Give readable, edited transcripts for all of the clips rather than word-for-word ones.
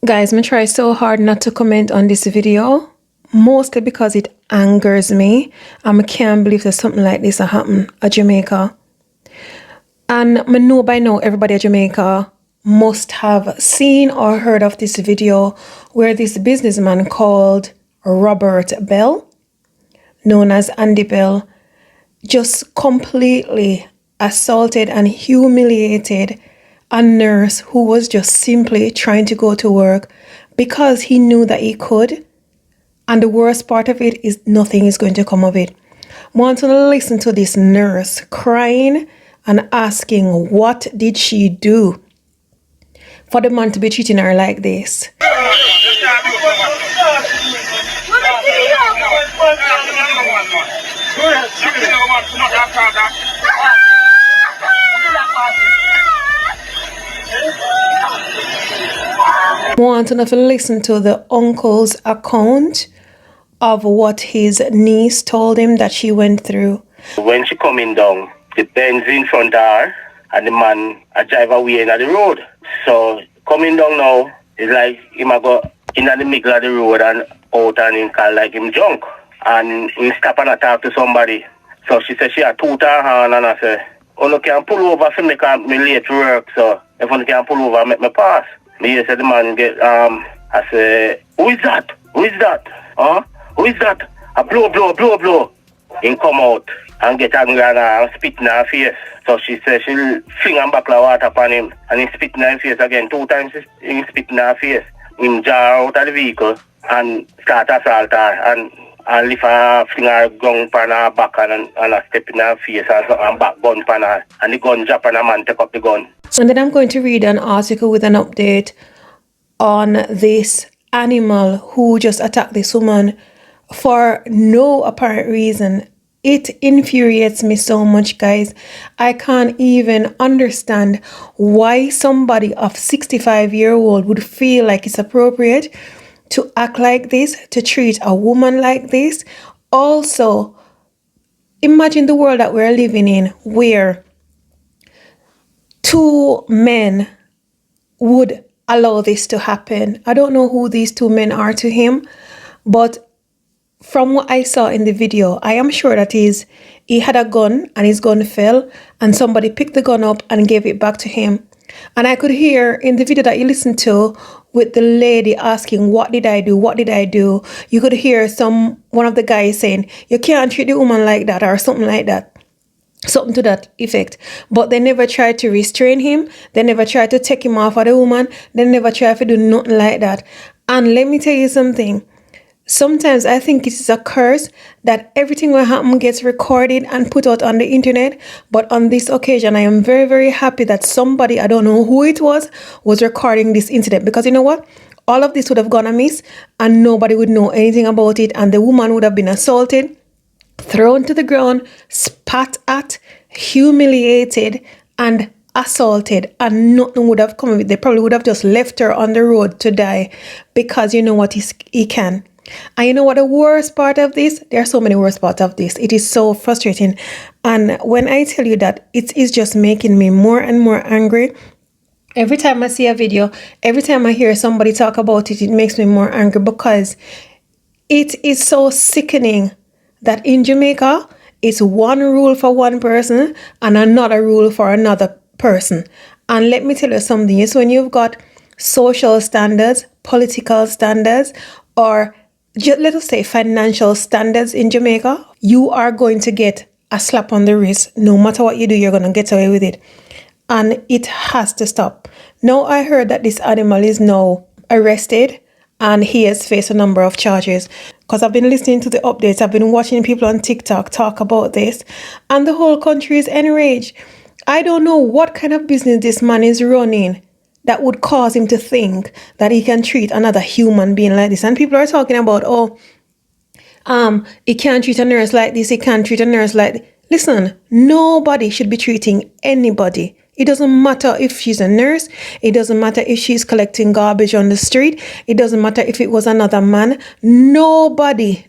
Guys, me try so hard not to comment on this video, mostly because it angers me. And I can't believe that something like this happened at Jamaica. And I know by now everybody at Jamaica must have seen or heard of this video where this businessman called Robert Bell, known as Andy Bell, just completely assaulted and humiliated a nurse who was just simply trying to go to work because he knew that he could. And the worst part of it is nothing is going to come of it. I want to listen to this nurse crying and asking what did she do for the man to be treating her like this. I want to listen to the uncle's account of what his niece told him that she went through. When she coming down, the Benz in front of her and the man a drive away in the road. So coming down now, it's like him a go in the middle of the road and out and him call like him drunk. And we stop and talk to somebody. So she said she had two her hand and I said, oh, no, can pull over for me late to work, so if you can pull over, make me pass. Me said the man get I said, who is that? Who is that? Huh? Who is that? A blow. He come out and get angry and spit in her face. So she said she'll fling a bucket of water upon him and he spit in her face again. 2 times he spit in her face. He jar out of the vehicle and start assault her and lift her fling her gun upon her back and a step in her face and back gun upon her. And the gun drop and a man take up the gun. And then I'm going to read an article with an update on this animal who just attacked this woman for no apparent reason. It infuriates me so much, guys. I can't even understand why somebody of 65-year-old would feel like it's appropriate to act like this, to treat a woman like this. Also, imagine the world that we're living in where 2 men would allow this to happen. I don't know who these 2 men are to him, but from what I saw in the video, I am sure that he had a gun and his gun fell and somebody picked the gun up and gave it back to him. And I could hear in the video that you listened to with the lady asking, what did I do? What did I do? You could hear one of the guys saying, you can't treat the woman like that or something like that. Something to that effect. But they never tried to restrain him. They never tried to take him off of the woman. They never tried to do nothing like that. And let me tell you something. Sometimes I think it is a curse that everything will happen gets recorded and put out on the internet. But on this occasion, I am very, very happy that somebody, I don't know who it was recording this incident. Because you know what? All of this would have gone amiss and nobody would know anything about it. And the woman would have been assaulted, thrown to the ground, spat at, humiliated, and assaulted, and nothing would have come of it. They probably would have just left her on the road to die because you know what he can. And you know what the worst part of this? There are so many worst parts of this. It is so frustrating. And when I tell you that it is just making me more and more angry, every time I see a video, every time I hear somebody talk about it, it makes me more angry because it is so sickening that in Jamaica, it's one rule for one person and another rule for another person. And let me tell you something. It's when you've got social standards, political standards, or just, let us say financial standards in Jamaica, you are going to get a slap on the wrist. No matter what you do, you're going to get away with it. And it has to stop. Now, I heard that this animal is now arrested and he has faced a number of charges. Because I've been listening to the updates, I've been watching people on TikTok talk about this, and the whole country is enraged. I don't know what kind of business this man is running that would cause him to think that he can treat another human being like this. And people are talking about, he can't treat a nurse like this, he can't treat a nurse like this. Listen, nobody should be treating anybody. It doesn't matter if she's a nurse. It doesn't matter if she's collecting garbage on the street. It doesn't matter if it was another man. Nobody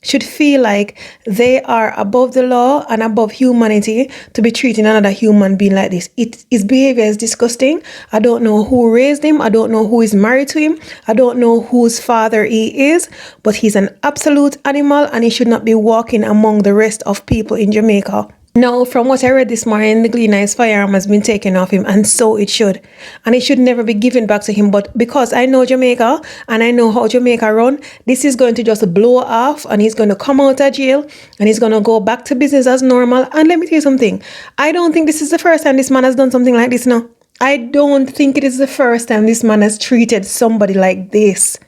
should feel like they are above the law and above humanity to be treating another human being like this. His behavior is disgusting. I don't know who raised him. I don't know who is married to him. I don't know whose father he is, but he's an absolute animal and he should not be walking among the rest of people in Jamaica. Now, from what I read this morning, the Gleaner's firearm has been taken off him, and so it should. And it should never be given back to him. But because I know Jamaica, and I know how Jamaica run, this is going to just blow off, and he's going to come out of jail, and he's going to go back to business as normal. And let me tell you something. I don't think this is the first time this man has done something like this now. I don't think it is the first time this man has treated somebody like this.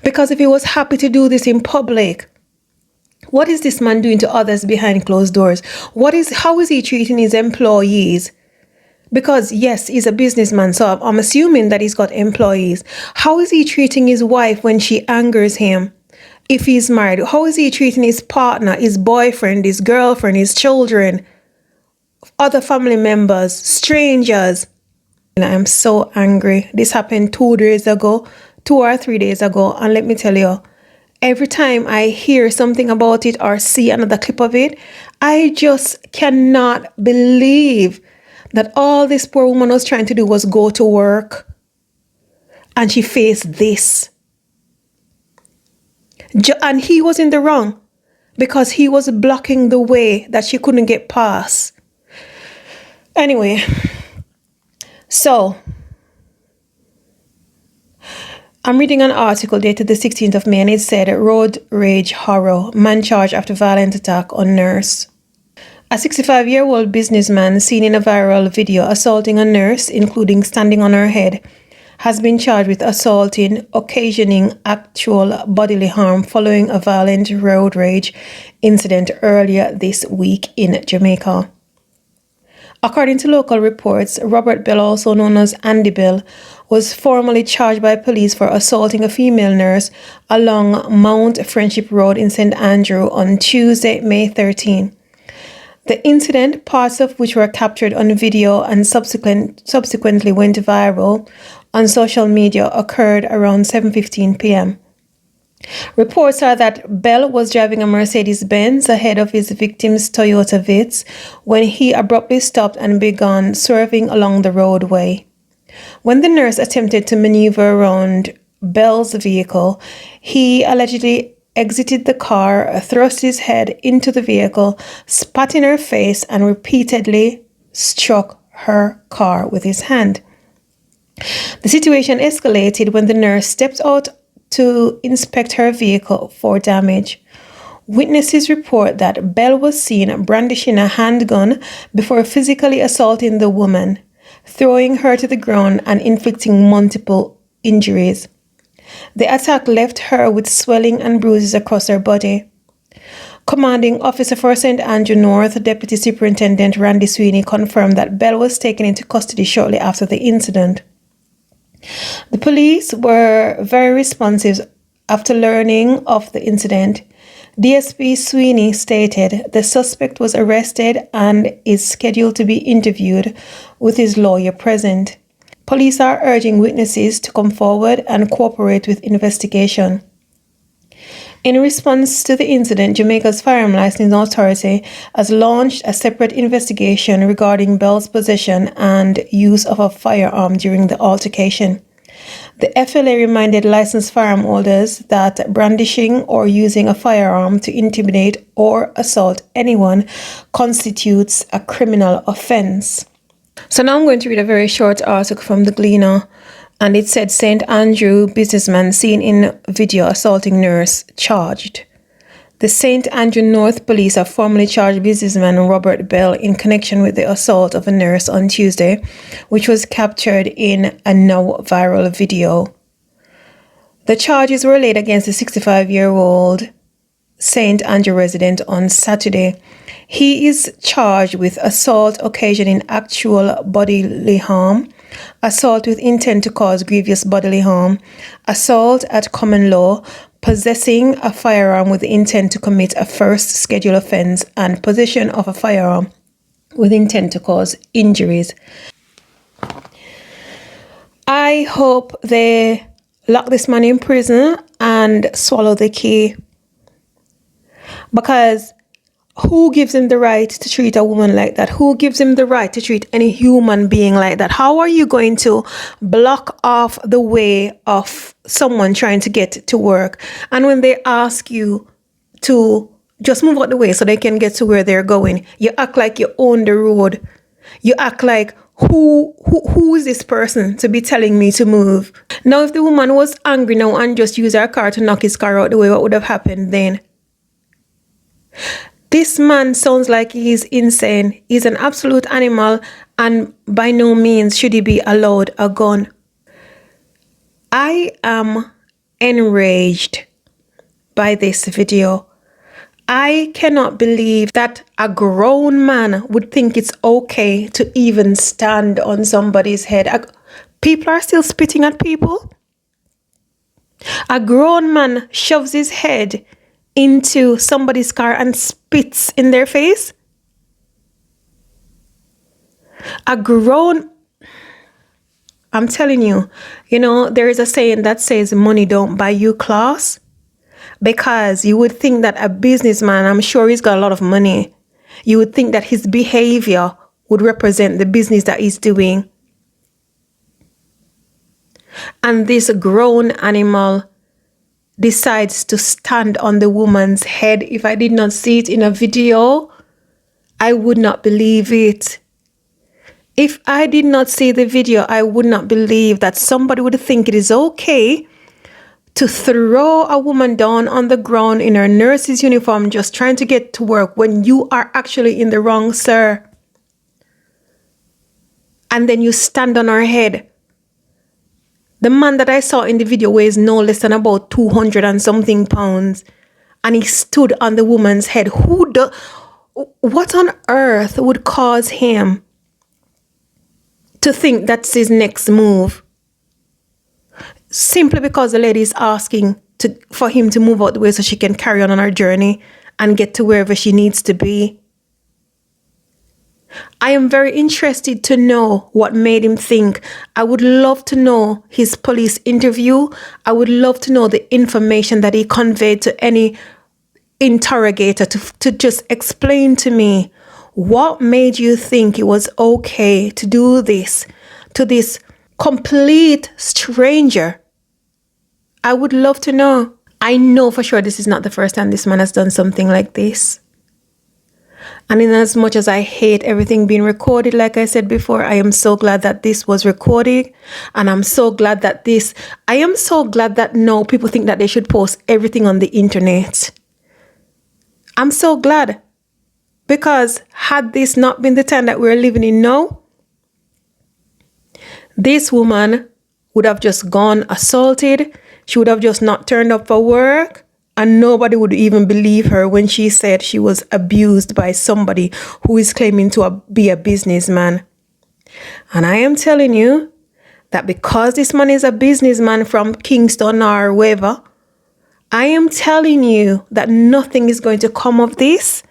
Because if he was happy to do this in public, what is this man doing to others behind closed doors? How is he treating his employees? Because yes, he's a businessman, so I'm assuming that he's got employees. How is he treating his wife when she angers him? If he's married, how is he treating his partner, his boyfriend, his girlfriend, his children, other family members, strangers? And I'm so angry. This happened 2 or 3 days ago, and let me tell you, every time I hear something about it or see another clip of it, I just cannot believe that all this poor woman was trying to do was go to work and she faced this. And he was in the wrong because he was blocking the way that she couldn't get past. Anyway, so I'm reading an article dated the 16th of May, and it said, road rage horror, man charged after violent attack on nurse. A 65-year-old businessman seen in a viral video assaulting a nurse, including standing on her head, has been charged with assaulting, occasioning actual bodily harm following a violent road rage incident earlier this week in Jamaica. According to local reports, Robert Bell, also known as Andy Bell, was formally charged by police for assaulting a female nurse along Mount Friendship Road in St. Andrew on Tuesday, May 13. The incident, parts of which were captured on video and subsequently went viral on social media, occurred around 7:15 p.m. Reports are that Bell was driving a Mercedes-Benz ahead of his victim's Toyota Vitz when he abruptly stopped and began swerving along the roadway. When the nurse attempted to maneuver around Bell's vehicle, he allegedly exited the car, thrust his head into the vehicle, spat in her face, and repeatedly struck her car with his hand. The situation escalated when the nurse stepped out to inspect her vehicle for damage. Witnesses report that Bell was seen brandishing a handgun before physically assaulting the woman, throwing her to the ground and inflicting multiple injuries. The attack left her with swelling and bruises across her body. Commanding officer for St. Andrew North, Deputy Superintendent Randy Sweeney, confirmed that Bell was taken into custody shortly after the incident. The police were very responsive after learning of the incident. DSP Sweeney stated the suspect was arrested and is scheduled to be interviewed with his lawyer present. Police are urging witnesses to come forward and cooperate with investigation. In response to the incident, Jamaica's Firearm Licensing Authority has launched a separate investigation regarding Bell's possession and use of a firearm during the altercation. The FLA reminded licensed firearm holders that brandishing or using a firearm to intimidate or assault anyone constitutes a criminal offense. So now I'm going to read a very short article from the Gleaner, and it said St. Andrew businessman seen in video assaulting nurse charged. The St. Andrew North Police have formally charged businessman Robert Bell in connection with the assault of a nurse on Tuesday, which was captured in a now viral video. The charges were laid against the 65-year-old St. Andrew resident on Saturday. He is charged with assault occasioning actual bodily harm, assault with intent to cause grievous bodily harm, assault at common law, possessing a firearm with intent to commit a first schedule offense, and possession of a firearm with intent to cause injuries. I hope they lock this man in prison and swallow the key. Because who gives him the right to treat a woman like that? Who gives him the right to treat any human being like that? How are you going to block off the way of someone trying to get to work? And when they ask you to just move out the way so they can get to where they're going, you act like you own the road. You act like, who is this person to be telling me to move? Now, if the woman was angry now and just used her car to knock his car out the way, what would have happened then? This man sounds like he's insane. He's an absolute animal, and by no means should he be allowed a gun. I am enraged by this video. I cannot believe that a grown man would think it's okay to even stand on somebody's head. People are still spitting at people. A grown man shoves his head into somebody's car and spits in their face. I'm telling you, there is a saying that says money don't buy you class. Because you would think that a businessman, I'm sure he's got a lot of money, you would think that his behavior would represent the business that he's doing. And this grown animal decides to stand on the woman's head. If I did not see it in a video, I would not believe it. If I did not see the video, I would not believe that somebody would think it is okay to throw a woman down on the ground in her nurse's uniform just trying to get to work when you are actually in the wrong, sir. And then you stand on her head. The man that I saw in the video weighs no less than about 200 and something pounds. And he stood on the woman's head. What on earth would cause him to think that's his next move? Simply because the lady is asking for him to move out the way so she can carry on her journey and get to wherever she needs to be. I am very interested to know what made him think. I would love to know his police interview. I would love to know the information that he conveyed to any interrogator to just explain to me what made you think it was okay to do this to this complete stranger. I would love to know. I know for sure this is not the first time this man has done something like this. And in as much as I hate everything being recorded, like I said before, I am so glad that this was recorded. And I'm so glad that now people think that they should post everything on the internet. I'm so glad. Because had this not been the time that we're living in now, this woman would have just gone assaulted. She would have just not turned up for work. And nobody would even believe her when she said she was abused by somebody who is claiming to be a businessman. And I am telling you that because this man is a businessman from Kingston or wherever, I am telling you that nothing is going to come of this.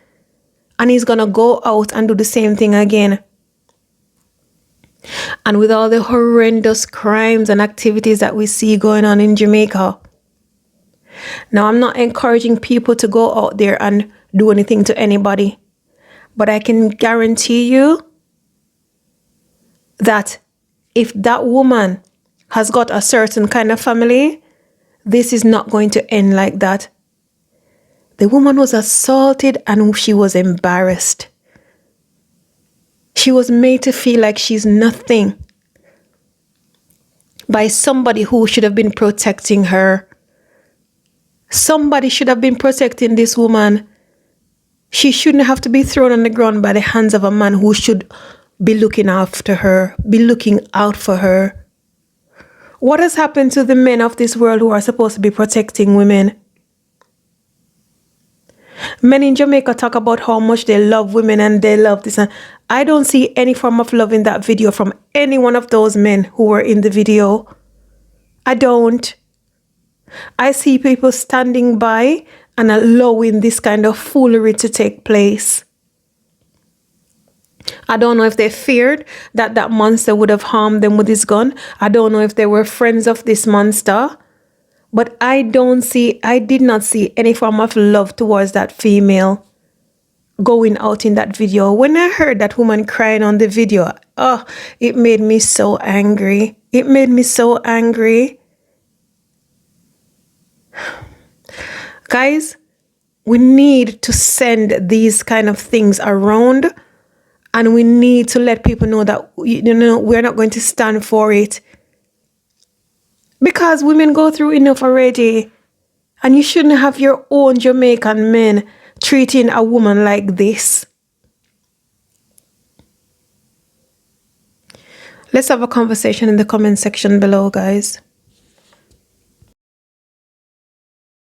And he's going to go out and do the same thing again. And with all the horrendous crimes and activities that we see going on in Jamaica. Now, I'm not encouraging people to go out there and do anything to anybody. But I can guarantee you that if that woman has got a certain kind of family, this is not going to end like that. The woman was assaulted and she was embarrassed. She was made to feel like she's nothing by somebody who should have been protecting her. Somebody should have been protecting this woman. She shouldn't have to be thrown on the ground by the hands of a man who should be looking after her, be looking out for her. What has happened to the men of this world who are supposed to be protecting women? Men in Jamaica talk about how much they love women and they love this. And I don't see any form of love in that video from any one of those men who were in the video. I don't. I see people standing by and allowing this kind of foolery to take place. I don't know if they feared that that monster would have harmed them with his gun. I don't know if they were friends of this monster. But I did not see any form of love towards that female going out in that video. When I heard that woman crying on the video, oh, it made me so angry. It made me so angry. Guys, we need to send these kind of things around, and we need to let people know that, you know, we're not going to stand for it. Because women go through enough already. And you shouldn't have your own Jamaican men treating a woman like this. Let's have a conversation in the comment section below, guys.